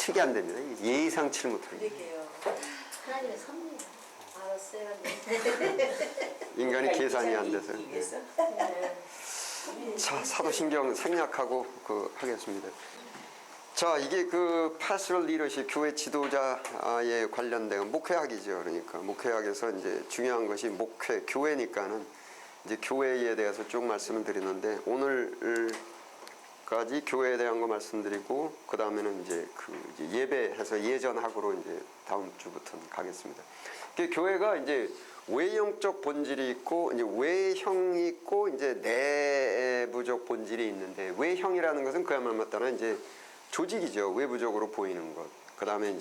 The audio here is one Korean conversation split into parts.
예측이 안 됩니다. 예상치 못합니다. 그러게요. 하나님의 섭리예요. 알았어요. 인간이 계산이 안 돼서. 이겨서. 자, 사도신경 생략하고 하겠습니다. 자, 이게 pastoral leadership, 교회 지도자에 관련된 목회학이죠. 그러니까 목회학에서 이제 중요한 것이 목회, 교회니까는 이제 교회에 대해서 쭉 말씀을 드리는데, 오늘까지 교회에 대한 거 말씀드리고, 그 다음에는 이제 이제 예배해서 예전학으로 이제 다음 주부터는 가겠습니다. 교회가 이제 외형적 본질이 있고, 이제 외형이 있고, 이제 내부적 본질이 있는데, 외형이라는 것은 그야말로 따른 이제 조직이죠. 외부적으로 보이는 것. 그 다음에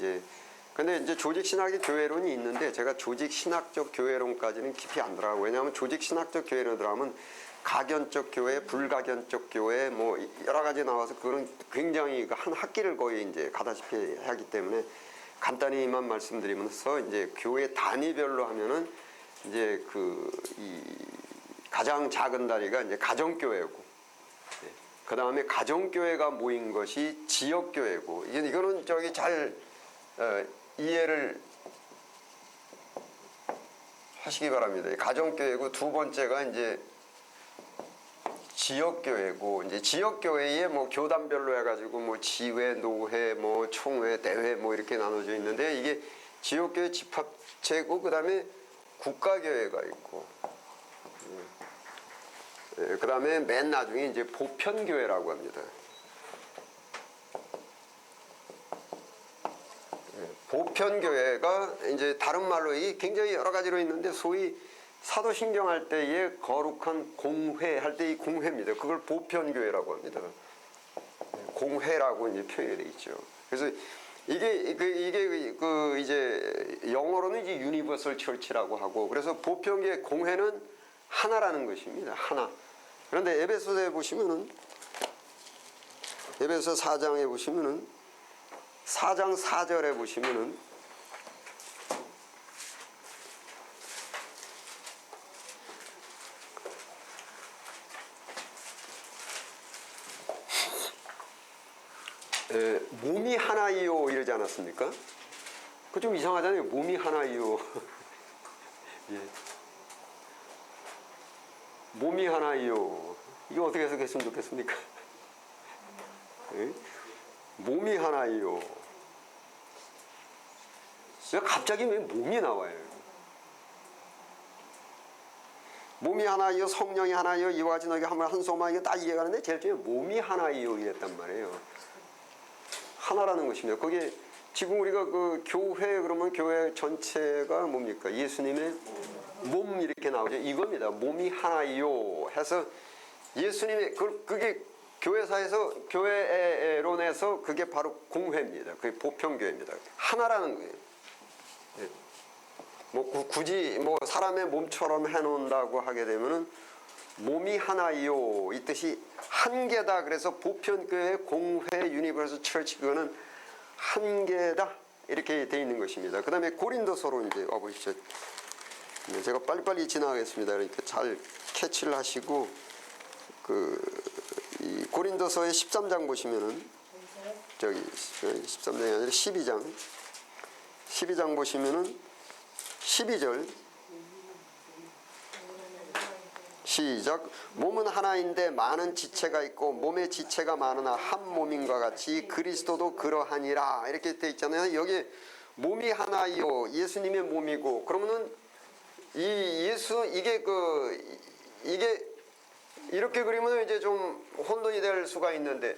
근데 이제 조직신학의 교회론이 있는데, 제가 조직신학적 교회론까지는 깊이 안 들어가고, 왜냐하면 조직신학적 교회론 들어가면 가견적 교회, 불가견적 교회, 뭐 여러 가지 나와서 그거는 굉장히 한 학기를 거의 이제 가다시피 하기 때문에 간단히만 말씀드리면서, 이제 교회 단위별로 하면은 이제 이 가장 작은 다리가 이제 가정교회고, 그 다음에 가정교회가 모인 것이 지역교회고, 이거는 잘 이해를 하시기 바랍니다. 가정교회고, 두 번째가 이제 지역교회고, 이제 지역교회에 뭐 교단별로 해가지고 뭐 지회, 노회, 뭐 총회, 대회 뭐 이렇게 나눠져 있는데, 이게 지역교회 집합체고, 그 다음에 국가교회가 있고, 그 다음에 맨 나중에 이제 보편교회라고 합니다. 보편교회가 이제 다른 말로 굉장히 여러 가지로 있는데, 소위 사도신경 할 때의 거룩한 공회 할 때 이 공회입니다. 그걸 보편교회라고 합니다. 공회라고 이제 표현이 되어 있죠. 그래서 이게 이제 영어로는 이제 유니버설 처치라고 하고, 그래서 보편교회 공회는 하나라는 것입니다. 하나. 그런데 에베소서에 보시면은, 에베소 4장에 보시면은, 4장 4절에 보시면은, 몸이 하나이요 이러지 않았습니까? 그거 좀 이상하잖아요. 몸이 하나이요. 예. 몸이 하나이요. 이거 어떻게 해석했으면 좋겠습니까? 예? 몸이 하나이요. 갑자기 왜 몸이 나와요? 몸이 하나이요, 성령이 하나이요, 이와 같이 너희가 한 소만, 이거 다 이해가는데, 제일 중요한 몸이 하나이요 이랬단 말이에요. 하나라는 것입니다. 거기에 지금 우리가 교회 그러면 교회 전체가 뭡니까? 예수님의 몸 이렇게 나오죠. 이겁니다. 몸이 하나이요 해서 예수님의 그게 교회사에서 교회론에서 그게 바로 공회입니다. 그게 보편교회입니다. 하나라는 거예요. 뭐 굳이 뭐 사람의 몸처럼 해놓는다고 하게 되면은 몸이 하나이요 이 뜻이 한 개다. 그래서 보편교회 공회 유니버설 처치 그거는 한 개다 이렇게 돼 있는 것입니다. 그 다음에 고린도서로 이제 와보십시오. 제가 빨리빨리 지나가겠습니다. 그러니까 잘 캐치를 하시고 이 고린도서의 13장 보시면은, 저기 13장이 아니라 12장 보시면은 12절 시작. 몸은 하나인데 많은 지체가 있고 몸의 지체가 많으나 한 몸인과 같이 그리스도도 그러하니라 이렇게 돼 있잖아요. 여기 몸이 하나요 예수님의 몸이고, 그러면은 이게 이렇게 그리면 이제 좀 혼돈이 될 수가 있는데,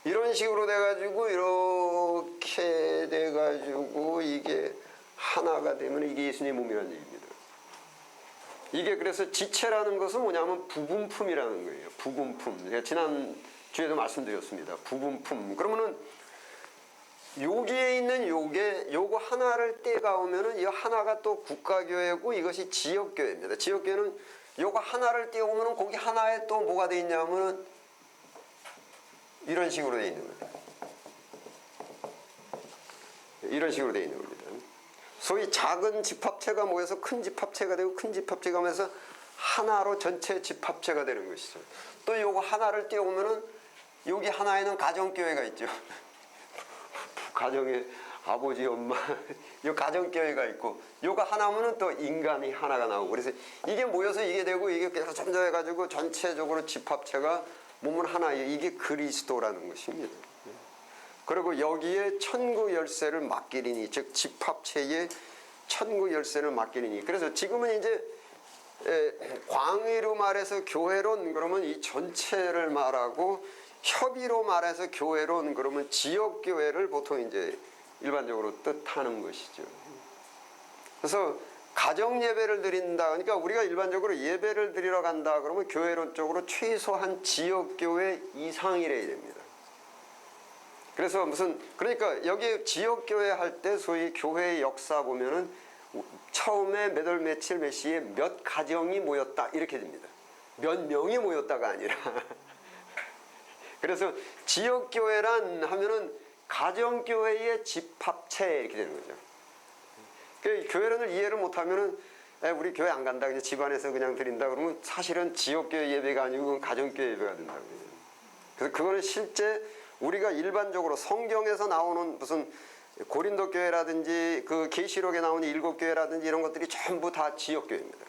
이런 식으로 돼가지고 이렇게 돼가지고 이게 하나가 되면 이게 예수님의 몸이라는 얘기입니다. 이게 그래서 지체라는 것은 뭐냐면 부분품이라는 거예요. 부분품. 제가 지난 주에도 말씀드렸습니다. 부분품. 그러면은 여기에 있는 요거 하나를 떼가오면은 이 하나가 또 국가교회고 이것이 지역교회입니다. 지역교회는 요거 하나를 떼오면은 거기 하나에 또 뭐가 돼 있냐면은 이런 식으로 돼 있는 겁니다. 이런 식으로 돼 있는 겁니다. 소위 작은 집합체가 모여서 큰 집합체가 되고 큰 집합체가 모여서 하나로 전체 집합체가 되는 것이죠. 또 요거 하나를 떼오면은 여기 하나에는 가정교회가 있죠. 가정에 아버지, 엄마, 요 가정교회가 있고, 요가 하나면은 또 인간이 하나가 나오고, 그래서 이게 모여서 이게 되고, 이게 계속 점점해가지고 전체적으로 집합체가 몸은 하나예요. 이게 그리스도라는 것입니다. 그리고 여기에 천국 열쇠를 맡기리니, 즉 집합체에 천국 열쇠를 맡기리니. 그래서 지금은 이제 광의로 말해서 교회론 그러면 이 전체를 말하고, 협의로 말해서 교회론 그러면 지역 교회를 보통 이제 일반적으로 뜻하는 것이죠. 그래서 가정 예배를 드린다. 그러니까 우리가 일반적으로 예배를 드리러 간다 그러면 교회론적으로 최소한 지역 교회 이상이래야 됩니다. 그래서 그러니까 여기 지역 교회 할 때 소위 교회의 역사 보면은 처음에 몇 월 며칠 몇 시에 몇 가정이 모였다 이렇게 됩니다. 몇 명이 모였다가 아니라. 그래서 지역 교회란 하면은 가정교회의 집합체 이렇게 되는 거죠. 그 교회론을 이해를 못하면은 우리 교회 안 간다, 그냥 집안에서 그냥 드린다 그러면 사실은 지역교회 예배가 아니고 가정교회 예배가 된다고. 그래서 그거는 실제 우리가 일반적으로 성경에서 나오는 무슨 고린도 교회라든지 그 계시록에 나오는 일곱 교회라든지 이런 것들이 전부 다 지역교회입니다.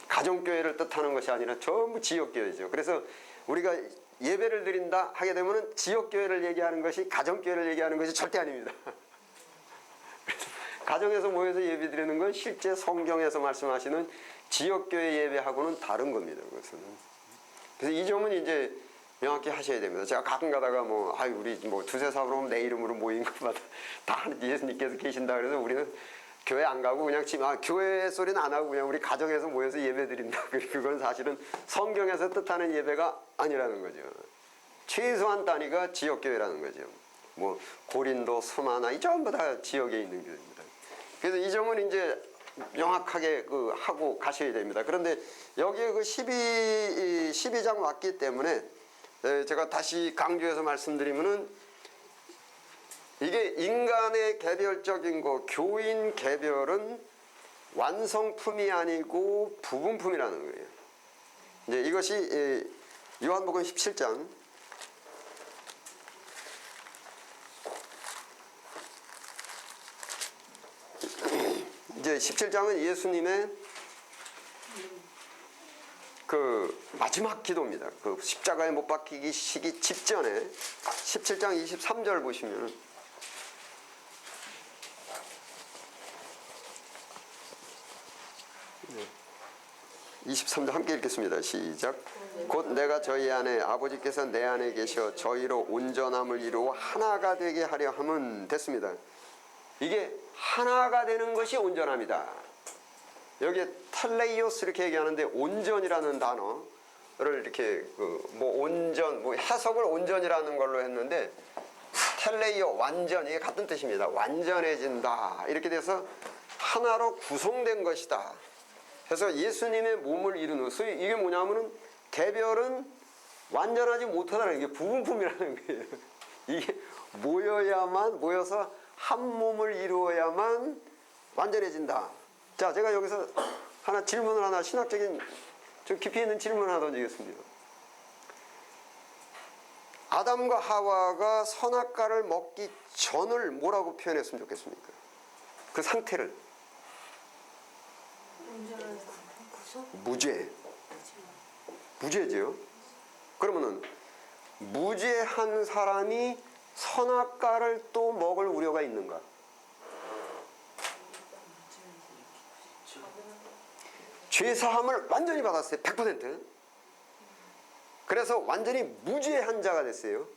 가정교회를 뜻하는 것이 아니라 전부 지역교회죠. 그래서 우리가 예배를 드린다 하게 되면 지역교회를 얘기하는 것이 가정교회를 얘기하는 것이 절대 아닙니다. 가정에서 모여서 예배 드리는 건 실제 성경에서 말씀하시는 지역교회 예배하고는 다른 겁니다. 그것은. 그래서 이 점은 이제 명확히 하셔야 됩니다. 제가 가끔 가다가 우리 두세 사람으로 내 이름으로 모인 것마다 다 예수님께서 계신다 그래서 우리는 교회 안 가고 그냥 교회 소리는 안 하고 그냥 우리 가정에서 모여서 예배 드린다. 그건 사실은 성경에서 뜻하는 예배가 아니라는 거죠. 최소한 단위가 지역교회라는 거죠. 고린도, 스마나 이 전부 다 지역에 있는 교회입니다. 그래서 이 점은 이제 명확하게 하고 가셔야 됩니다. 그런데 여기에 12장 왔기 때문에 제가 다시 강조해서 말씀드리면은 이게 인간의 개별적인 교인 개별은 완성품이 아니고 부분품이라는 거예요. 이제 이것이 요한복음 17장 이제 17장은 예수님의 그 마지막 기도입니다. 그 십자가에 못 박히기 시기 직전에 17장 23절 보시면 23절 함께 읽겠습니다. 시작. 곧 내가 저희 안에 아버지께서 내 안에 계셔 저희로 온전함을 이루어 하나가 되게 하려 함은 됐습니다. 이게 하나가 되는 것이 온전함이다. 여기에 텔레이오스 이렇게 얘기하는데 온전이라는 단어를 이렇게 온전 해석을 온전이라는 걸로 했는데 텔레이오 완전 이게 같은 뜻입니다. 완전해진다 이렇게 돼서 하나로 구성된 것이다. 그래서 예수님의 몸을 이루는 소위 이게 뭐냐면은 개별은 완전하지 못하다는 게 부분품이라는 거예요. 이게 모여서 한 몸을 이루어야만 완전해진다. 자, 제가 여기서 질문을 신학적인 좀 깊이 있는 질문을 하나 던지겠습니다. 아담과 하와가 선악과를 먹기 전을 뭐라고 표현했으면 좋겠습니까? 그 상태를. 무죄. 무죄죠. 그러면은 무죄한 사람이 선악과를 또 먹을 우려가 있는가? 죄사함을 완전히 받았어요. 100%. 그래서 완전히 무죄한 자가 됐어요.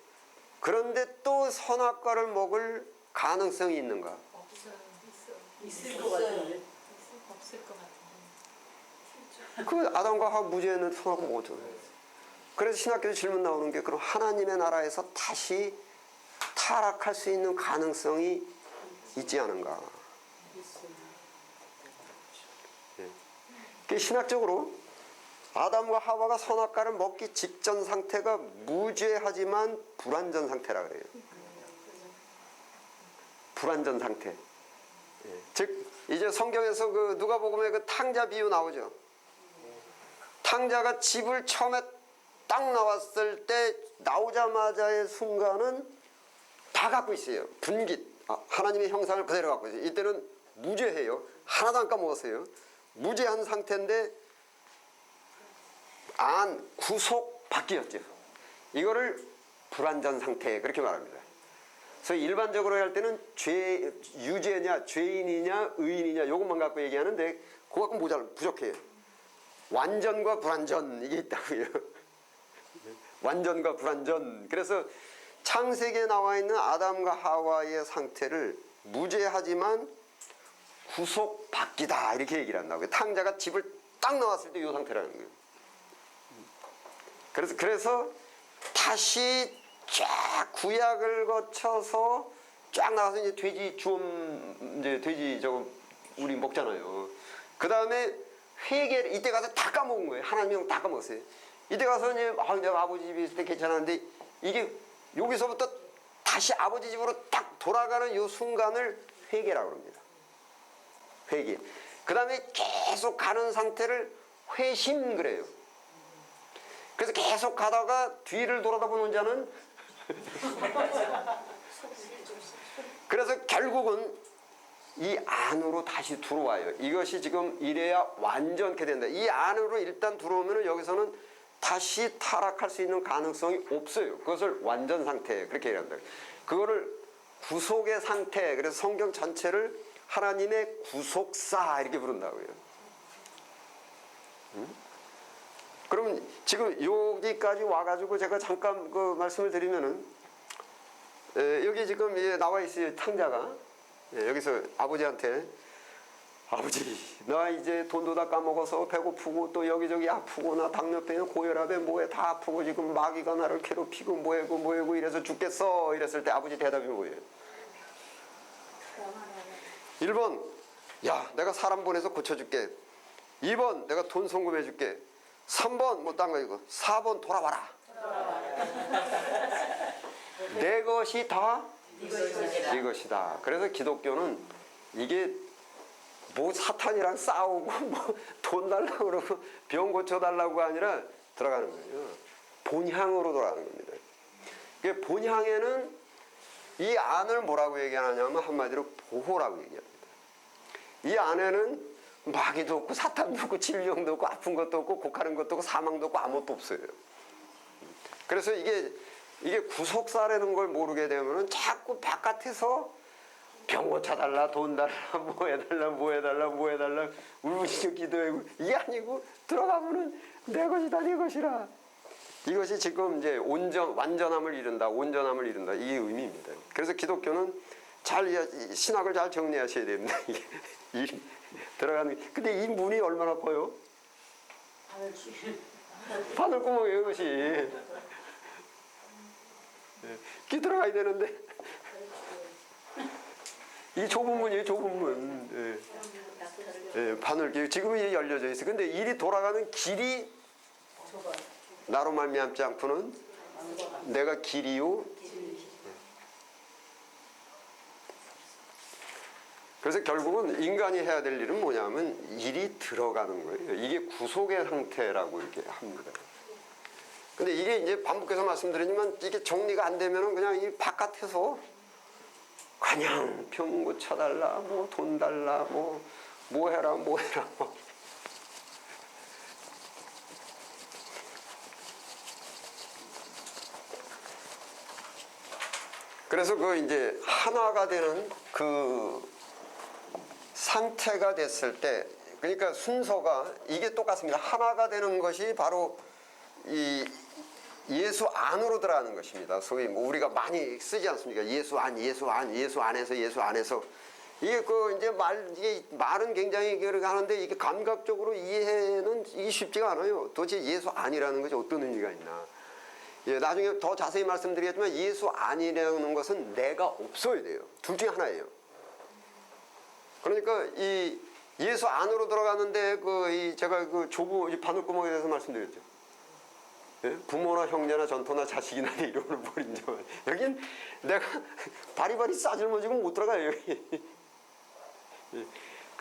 그런데 또 선악과를 먹을 가능성이 있는가? 있을 것 같은데. 없을 것 같은데. 그 아담과 하와 무죄는 선악과 먹었잖아요. 그래서 신학교에 질문 나오는 게 그럼 하나님의 나라에서 다시 타락할 수 있는 가능성이 있지 않은가? 그 신학적으로 아담과 하와가 선악과를 먹기 직전 상태가 무죄하지만 불완전 상태라 그래요. 불완전 상태. 즉 이제 성경에서 그 누가복음에 그 탕자 비유 나오죠. 탕자가 집을 처음에 딱 나왔을 때 나오자마자의 순간은 다 갖고 있어요. 분깃. 하나님의 형상을 그대로 갖고 있어요. 이때는 무죄해요. 하나도 안 까먹었어요. 무죄한 상태인데 구속 바뀌었죠. 이거를 불완전 상태 그렇게 말합니다. 그래서 일반적으로 할 때는 유죄냐 죄인이냐 의인이냐 이것만 갖고 얘기하는데 그거 갖고 부족해요. 완전과 불완전 이게 있다고요. 완전과 불완전. 그래서 창세기에 나와 있는 아담과 하와의 상태를 무죄하지만 구속받기다 이렇게 얘기를 한다고요. 탕자가 집을 딱 나왔을 때 이 상태라는 거예요. 그래서 다시 쫙 구약을 거쳐서 쫙 나와서 이제 돼지 저거 우리 먹잖아요. 그 다음에 회개를 이때 가서 다 까먹은 거예요. 하나님이 다 까먹었어요. 이때 가서 이제 내가 아버지 집에 있을 때 괜찮았는데 이게 여기서부터 다시 아버지 집으로 딱 돌아가는 이 순간을 회개라고 합니다. 회개. 그 다음에 계속 가는 상태를 회심 그래요. 그래서 계속 가다가 뒤를 돌아다보는 자는 그래서 결국은 이 안으로 다시 들어와요. 이것이 지금 이래야 완전케 된다. 이 안으로 일단 들어오면 여기서는 다시 타락할 수 있는 가능성이 없어요. 그것을 완전 상태 그렇게 얘기한다. 그거를 구속의 상태. 그래서 성경 전체를 하나님의 구속사 이렇게 부른다고요. 그럼 지금 여기까지 와가지고 제가 잠깐 그 말씀을 드리면은 여기 지금 나와 있어요. 탕자가 여기서 아버지한테 아버지 나 이제 돈도 다 까먹어서 배고프고 또 여기저기 아프고 나 당뇨병에 고혈압에 뭐에 다 아프고 지금 마귀가 나를 괴롭히고 뭐해고 이래서 죽겠어 이랬을 때 아버지 대답이 뭐예요? 1번 야 내가 사람 보내서 고쳐줄게. 2번 내가 돈 송금해줄게. 3번 뭐 딴 거 이거 4번 돌아와라. 내 것이 다 네 것이다. 그래서 기독교는 이게 뭐 사탄이랑 싸우고 뭐 돈 달라고 그러고 병 고쳐달라고 아니라 들어가는 거예요. 본향으로 돌아가는 겁니다. 그 본향에는 이 안을 뭐라고 얘기하냐면 한마디로 보호라고 얘기합니다. 이 안에는 마귀도 없고 사탄도 없고 질병도 없고 아픈 것도 없고 곡하는 것도 없고 사망도 없고 아무것도 없어요. 그래서 이게 구속사라는 걸 모르게 되면은 자꾸 바깥에서 병 고쳐달라 돈 달라 뭐 해달라 울부짖어 기도하고 이게 아니고 들어가면은 내 것이다 네 것이라. 이것이 지금 이제 완전함을 이룬다 온전함을 이룬다 이 의미입니다. 그래서 기독교는 신학을 잘 정리하셔야 됩니다. 이게 들어가는 근데 이 문이 얼마나 커요? 바늘구멍이에요 이것이. 기 들어가야 되는데 이 좁은 문이에요 좁은 문. 바늘 지금 이게 열려져 있어. 근데 일이 돌아가는 길이 나로 말미암지 않고는 내가 길이요. 그래서 결국은 인간이 해야 될 일은 뭐냐면 일이 들어가는 거예요. 이게 구속의 상태라고 이렇게 합니다. 근데 이게 이제 반복해서 말씀드리지만 이게 정리가 안 되면은 그냥 이 바깥에서 그냥 병 고쳐달라, 뭐 돈 달라, 뭐 해라. 그래서 그 이제 하나가 되는 그 상태가 됐을 때, 그러니까 순서가 이게 똑같습니다. 하나가 되는 것이 바로 이 예수 안으로 들어가는 것입니다. 소위 뭐 우리가 많이 쓰지 않습니까? 예수 안에서. 이게 이게 말은 굉장히 하는데 이게 감각적으로 이해는 이게 쉽지가 않아요. 도대체 예수 안이라는 것이 어떤 의미가 있나? 나중에 더 자세히 말씀드리겠지만 예수 안이라는 것은 내가 없어야 돼요. 둘 중에 하나예요. 그러니까 이 예수 안으로 들어가는데 제가 조부 바늘구멍에 대해서 말씀드렸죠. 부모나 형제나 전토나 자식이나 내 이름을 버린 자만 여긴 내가 바리바리 싸질머지고 못 들어가요. 여기.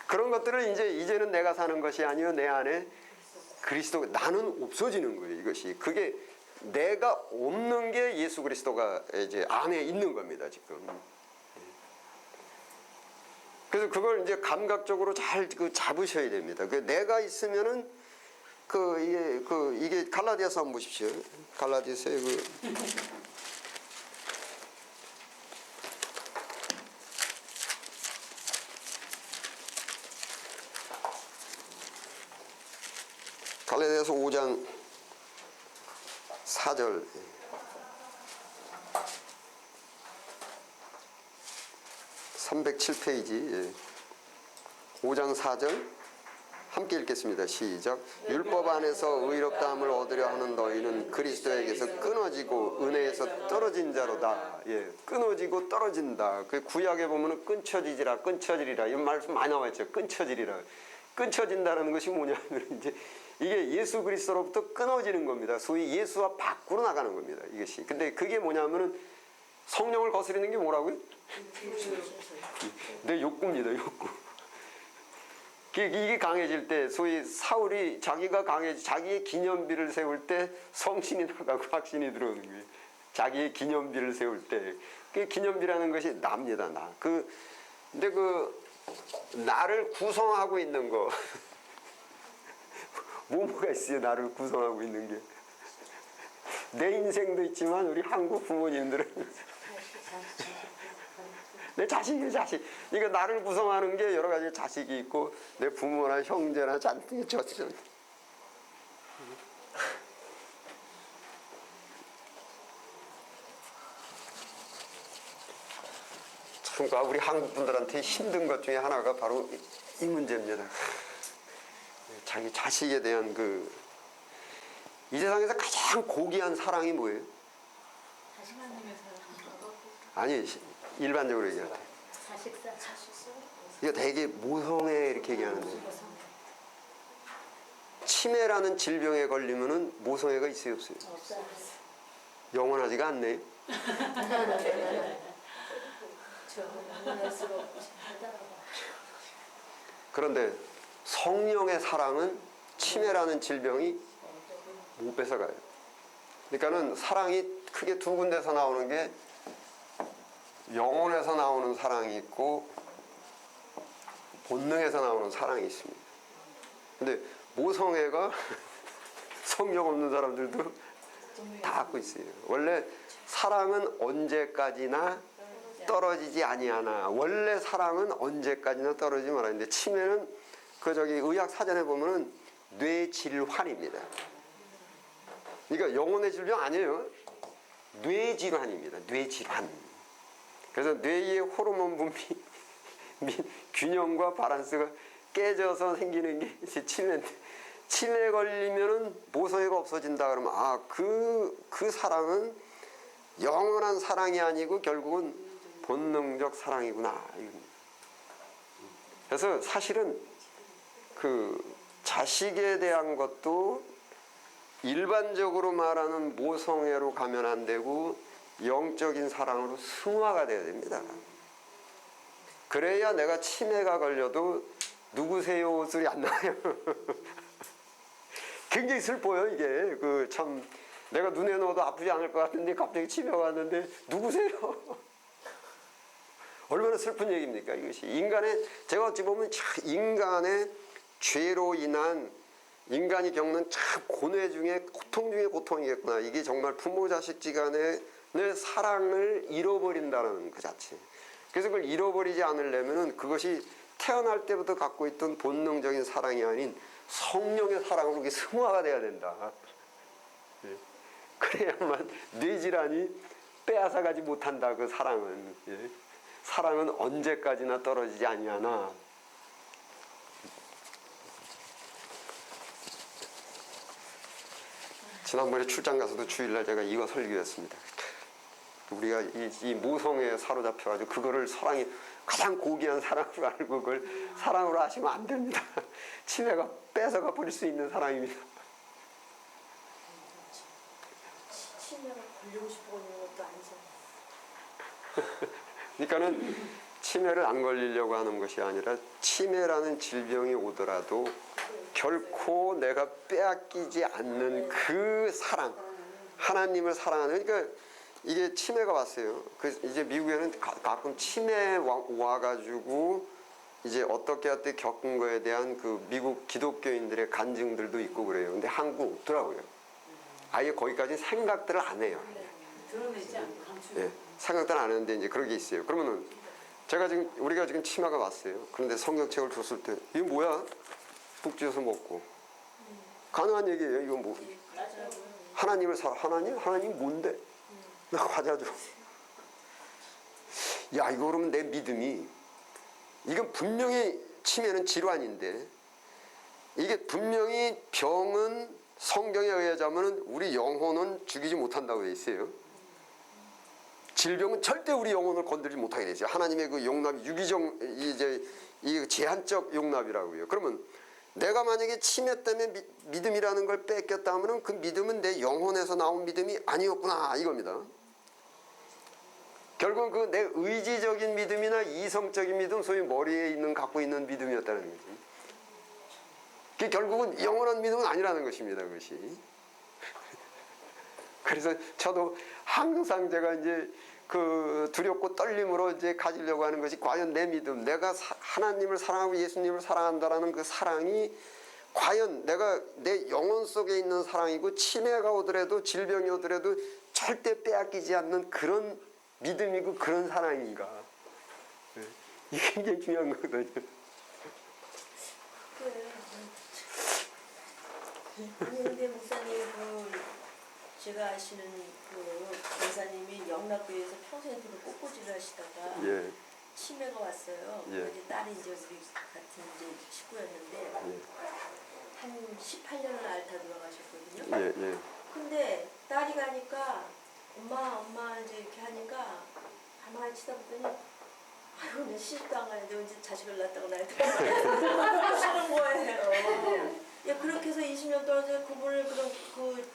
그런 것들을 이제는 내가 사는 것이 아니요 내 안에 그리스도 나는 없어지는 거예요. 이것이 그게 내가 없는 게 예수 그리스도가 이제 안에 있는 겁니다, 지금. 그래서 그걸 이제 감각적으로 잘 잡으셔야 됩니다. 내가 있으면은 이게 갈라디아서 한번 보십시오. 갈라디아서의 갈라디아서 5장 4절. 307페이지 5장 4절 함께 읽겠습니다. 시작. 율법 안에서 의롭다함을 얻으려 하는 너희는 그리스도에게서 끊어지고 은혜에서 떨어진 자로다. 예, 끊어지고 떨어진다. 그 구약에 보면은 끊쳐지리라, 끊쳐지리라 이런 말씀 많이 나와 있죠. 끊쳐지리라. 끊쳐진다는 것이 뭐냐면 이제 이게 예수 그리스도로부터 끊어지는 겁니다. 소위 예수와 밖으로 나가는 겁니다. 이것이. 근데 그게 뭐냐면은 성령을 거스르는 게 뭐라고요? 내 욕구입니다. 욕구. 이게 강해질 때 소위 사울이 자기가 자기의 기념비를 세울 때 성신이 나가고 확신이 들어오는 거예요. 자기의 기념비를 세울 때. 그 기념비라는 것이 나입니다. 나. 근데 나를 구성하고 있는 거. 뭐가 있어요? 나를 구성하고 있는 게. 내 인생도 있지만 우리 한국 부모님들은 내 자식이 자식. 그러니까 나를 구성하는 게 여러 가지 자식이 있고 내 부모나 형제나 잔뜩 젖은. 참 우리 한국 분들한테 힘든 것 중에 하나가 바로 이 문제입니다. 자기 자식에 대한 이 세상에서 가장 고귀한 사랑이 뭐예요? 하나님의 사랑. 아니 일반적으로 얘기할 때 자식사. 이거 되게 모성애 이렇게 얘기하는데 치매라는 질병에 걸리면은 모성애가 있어요 없어요? 없어요. 영원하지가 않네. 그런데 성령의 사랑은 치매라는 질병이 못 뺏어가요. 그러니까는 사랑이 크게 두 군데서 나오는 게 영혼에서 나오는 사랑이 있고 본능에서 나오는 사랑이 있습니다. 근데 모성애가 성령 없는 사람들도 다 갖고 있어요. 원래 사랑은 언제까지나 떨어지지 아니하나. 원래 사랑은 언제까지나 떨어지지 말아는데 치매는 의학 사전에 보면은 뇌질환입니다. 그러니까 영혼의 질병 아니에요. 뇌질환입니다. 뇌질환. 그래서 뇌의 호르몬 분泌 균형과 바란스가 깨져서 생기는 게 이제 치매인데 치매 걸리면은 모성애가 없어진다 그러면 그 사랑은 영원한 사랑이 아니고 결국은 본능적 사랑이구나. 그래서 사실은 자식에 대한 것도 일반적으로 말하는 모성애로 가면 안 되고 영적인 사랑으로 승화가 돼야 됩니다. 그래야 내가 치매가 걸려도 누구세요 소리 안 나요. 굉장히 슬퍼요 이게. 참 내가 눈에 넣어도 아프지 않을 것 같은데 갑자기 치매가 왔는데 누구세요? 얼마나 슬픈 얘기입니까 이것이. 제가 어찌 보면 인간의 죄로 인한 인간이 겪는 참 고뇌 중에 고통 중에 고통이겠구나. 이게 정말 부모 자식지간의 사랑을 잃어버린다는 그 자체. 그래서 그걸 잃어버리지 않으려면은 그것이 태어날 때부터 갖고 있던 본능적인 사랑이 아닌 성령의 사랑으로 이게 승화가 돼야 된다. 그래야만 뇌질환이 빼앗아가지 못한다. 그 사랑은. 사랑은 언제까지나 떨어지지 아니하나. 지난번에 출장 가서도 주일날 제가 이거 설교했습니다. 우리가 이 모성애에 사로잡혀가지고 그거를 가장 고귀한 사랑으로 알고 그걸 사랑으로 하시면 안 됩니다. 치매가 뺏어가 버릴 수 있는 사랑입니다. 치매가 걸리고 싶어 있는 것도 아니잖아요. 그러니까는 치매를 안 걸리려고 하는 것이 아니라 치매라는 질병이 오더라도 결코 내가 빼앗기지 않는 그 사랑, 하나님을 사랑하는 그러니까 이게 치매가 왔어요. 그 이제 미국에는 가끔 치매 와가지고 이제 어떻게 어떻게 겪은 거에 대한 그 미국 기독교인들의 간증들도 있고 그래요. 근데 한국 없더라고요. 아예 거기까지 생각들을 안 해요. 드러내지 않고 감추. 예, 생각들 안 하는데 이제 그런 게 있어요. 그러면은 우리가 지금 치매가 왔어요. 그런데 성경책을 줬을 때 이게 뭐야? 푹 쥐어서 먹고 가능한 얘기예요. 이건 뭐 맞아요. 하나님을 하나님 뭔데? 나 과자 줘. 야 이거 그러면 내 믿음이 이건 분명히 치매는 질환인데 이게 분명히 병은 성경에 의하자면 우리 영혼은 죽이지 못한다고 돼 있어요. 질병은 절대 우리 영혼을 건드리지 못하게 되죠. 하나님의 그 용납이 유기적 이제 이 제한적 용납이라고요. 그러면 내가 만약에 치매 때문에 믿음이라는 걸 뺏겼다 하면은 그 믿음은 내 영혼에서 나온 믿음이 아니었구나 이겁니다. 결국은 그 내 의지적인 믿음이나 이성적인 믿음, 소위 머리에 갖고 있는 믿음이었다는 거지. 그게 결국은 영원한 믿음은 아니라는 것입니다. 그것이. 그래서 저도 항상 제가 이제 그 두렵고 떨림으로 이제 가지려고 하는 것이 과연 내 믿음, 내가 하나님을 사랑하고 예수님을 사랑한다라는 그 사랑이 과연 내가 내 영혼 속에 있는 사랑이고 치매가 오더라도 질병이 오더라도 절대 빼앗기지 않는 그런 믿음이고 그런 사랑인가. 이게 굉장히 중요한 거거든요. 그래요. 아니 근데 목사님 제가 아시는 권사님이 영락교회에서 평생 꽃꽂이를 하시다가 예. 치매가 왔어요. 예. 이제 딸이 이제 우리 같은 이제 식구였는데 예. 한 18년을 앓다 돌아가셨거든요. 예. 예. 근데 딸이 가니까 엄마 이제 이렇게 하니까 가만히 치다보더니 아유 내 시집도 안 가는데 언제 자식을 낳았다고 나한테 하는 거예요. 야 그렇게 해서 20년 동안 그분을 그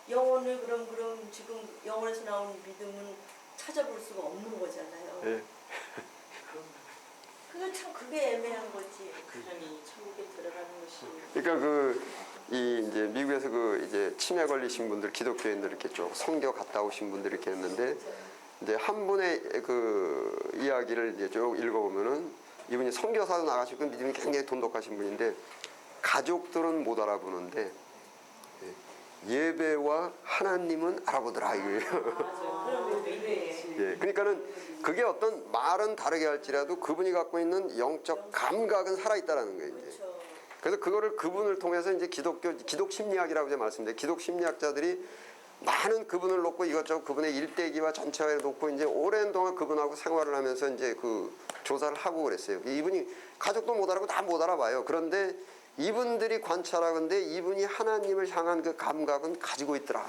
영혼을 그럼 지금 영혼에서 나오는 믿음은 찾아볼 수가 없는 거잖아요. 예. 그게 애매한 거지. 그냥이 천국에 들어가는 것이. 그러니까 이제 미국에서 이제 치매 걸리신 분들 기독교인들 이렇게 쭉 선교 갔다 오신 분들 이렇게 했는데 이제 한 분의 그 이야기를 이제 쭉 읽어보면은 이분이 선교사도 나가시고 믿음이 굉장히 돈독하신 분인데 가족들은 못 알아보는데 예배와 하나님은 알아보더라 이거예요. 예, 그러니까는 그게 어떤 말은 다르게 할지라도 그분이 갖고 있는 영적 감각은 살아있다라는 거예요. 이제. 그래서 그거를 그분을 통해서 이제 기독 심리학이라고 이제 말씀드려요. 기독 심리학자들이 많은 그분을 놓고 이것저것 그분의 일대기와 전체를 놓고 이제 오랜 동안 그분하고 생활을 하면서 이제 그 조사를 하고 그랬어요. 이분이 가족도 못 알아보고 다 못 알아봐요. 그런데 이분들이 관찰하건대 이분이 하나님을 향한 그 감각은 가지고 있더라.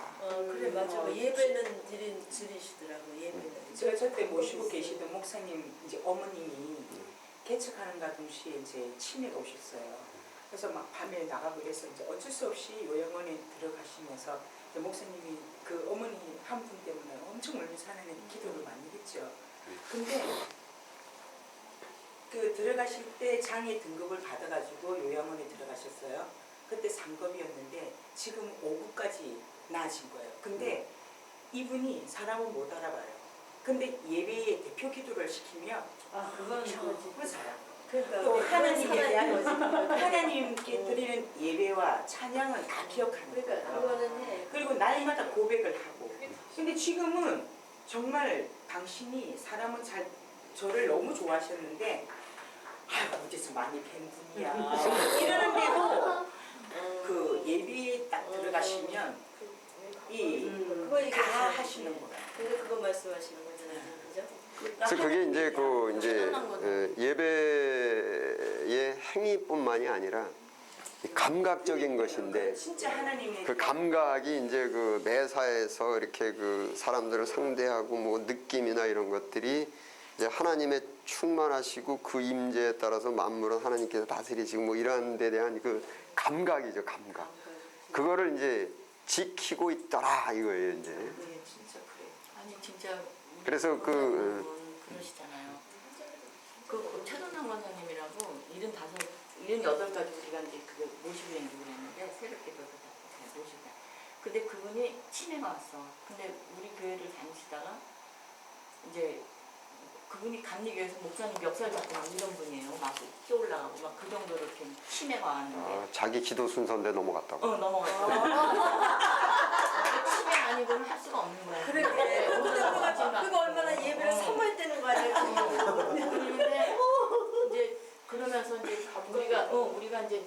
그래 맞아. 예배는 드리시더라고. 예배는. 제가 저때 모시고 계시던 목사님 이제 어머님이 개척하는가 동시에 이제 치매가 오셨어요. 그래서 막 밤에 나가고 이래서 이제 어쩔 수 없이 요양원에 들어가시면서 목사님이 그 어머니 한 분 때문에 엄청 울면서 하나님께 기도를 많이 했죠. 근데 그 들어가실 때 장애 등급을 받아가지고 요양원에 들어가셨어요. 그때 3급이었는데 지금 5급까지 나아진 거예요. 근데 이분이 사람을 못 알아봐요. 근데 예배에 대표 기도를 시키면 그건 겨우 살아요. 그러니까 또 하나님에 대한 거지. 하나님께 드리는 예배와 찬양은 다 기억하는 그러니까 거예요. 그거는 해. 그리고 날마다 고백을 하고. 근데 지금은 정말 당신이 사람은 저를 너무 좋아하셨는데 아유 어디서 많이 뵌 분이야 이러는데도 그 예배에 딱 들어가시면 그거 다 하시는 거예요. 근데 그거 말씀하시는 거잖아요. 그죠? 그래서 그게 이제 예배의 행위뿐만이 아니라 감각적인 것인데 진짜 하나님의 그 감각이 이제 그 매사에서 이렇게 그 사람들을 상대하고 뭐 느낌이나 이런 것들이 이제 하나님의 충만하시고 그 임재에 따라서 만물은 하나님께서 다스리시고 뭐 이러한 데 대한 그 감각이죠. 감각. 그거를 이제 지키고 있더라 이거예요 이제. 네, 진짜 그래. 아니 진짜 그래서 그러시잖아요. 그 최선남 원사님이라고 78가지 우리가 이제 그거 모시고 다니고 그랬는데 새롭게 모시고 근데 그분이 치매가 왔어. 근데 우리 교회를 다니시다가 이제 그분이 감리교회에서 목사님 멱살 잡고 막 이런 분이에요. 막 뛰어올라가고 막 그 정도로 이렇게 치매가 왔는데 아, 자기 기도 순서인데 넘어갔다고. 넘어갔어. 치매 아니고는 할 수가 없는 거야. 그러게. 그거 얼마나 예배를 사모했다는 거 아니야? 그런데 이제 그러면서 이제 우리가 이제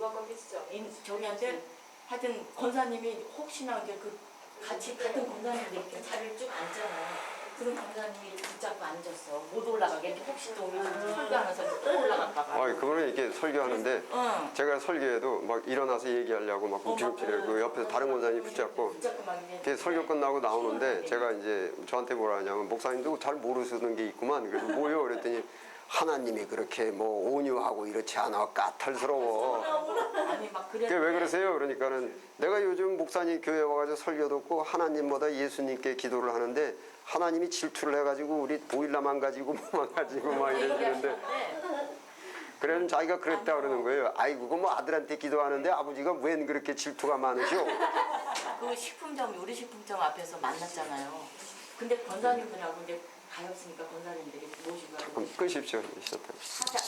저기한테 하여튼 권사님이 혹시나 이제 그 같이 같은 권사님들 이렇게 자리를 쭉 앉잖아요. 그런 권사님이 이렇게 붙잡고 앉았어. 못 올라가게 이렇게 혹시 또 우리 설교하면서 또 올라갈까 봐. 아, 그분은 이렇게 설교하는데 제가 설교해도 막 일어나서 얘기하려고 막 움찔움찔해. 그 옆에서 다른 권사님이 붙잡고 붙잡고 막 이렇게 설교 끝나고 나오는데 제가 이제 저한테 뭐라 하냐면 목사님도 잘 모르시는 게 있구만. 그래서 뭐요? 그랬더니 하나님이 그렇게 뭐 온유하고 이렇지 않아 까탈스러워. 아니 막 그게 그래. 왜 그러세요? 그러니까는 내가 요즘 목사님 교회 와가지고 설교 듣고 하나님보다 예수님께 기도를 하는데 하나님이 질투를 해가지고 우리 보일러만 가지고 뭐만 가지고 막 이러시는데 그래서 자기가 그랬다 그러는 거예요. 아이고 그거 뭐 아들한테 기도하는데 아버지가 웬 그렇게 질투가 많으셔? 그 식품점 우리 식품점 앞에서 만났잖아요. 근데 권사님들하고 이제 가엾으니까 권사님들이 모시고 하고 그럼 끄십시오. 하자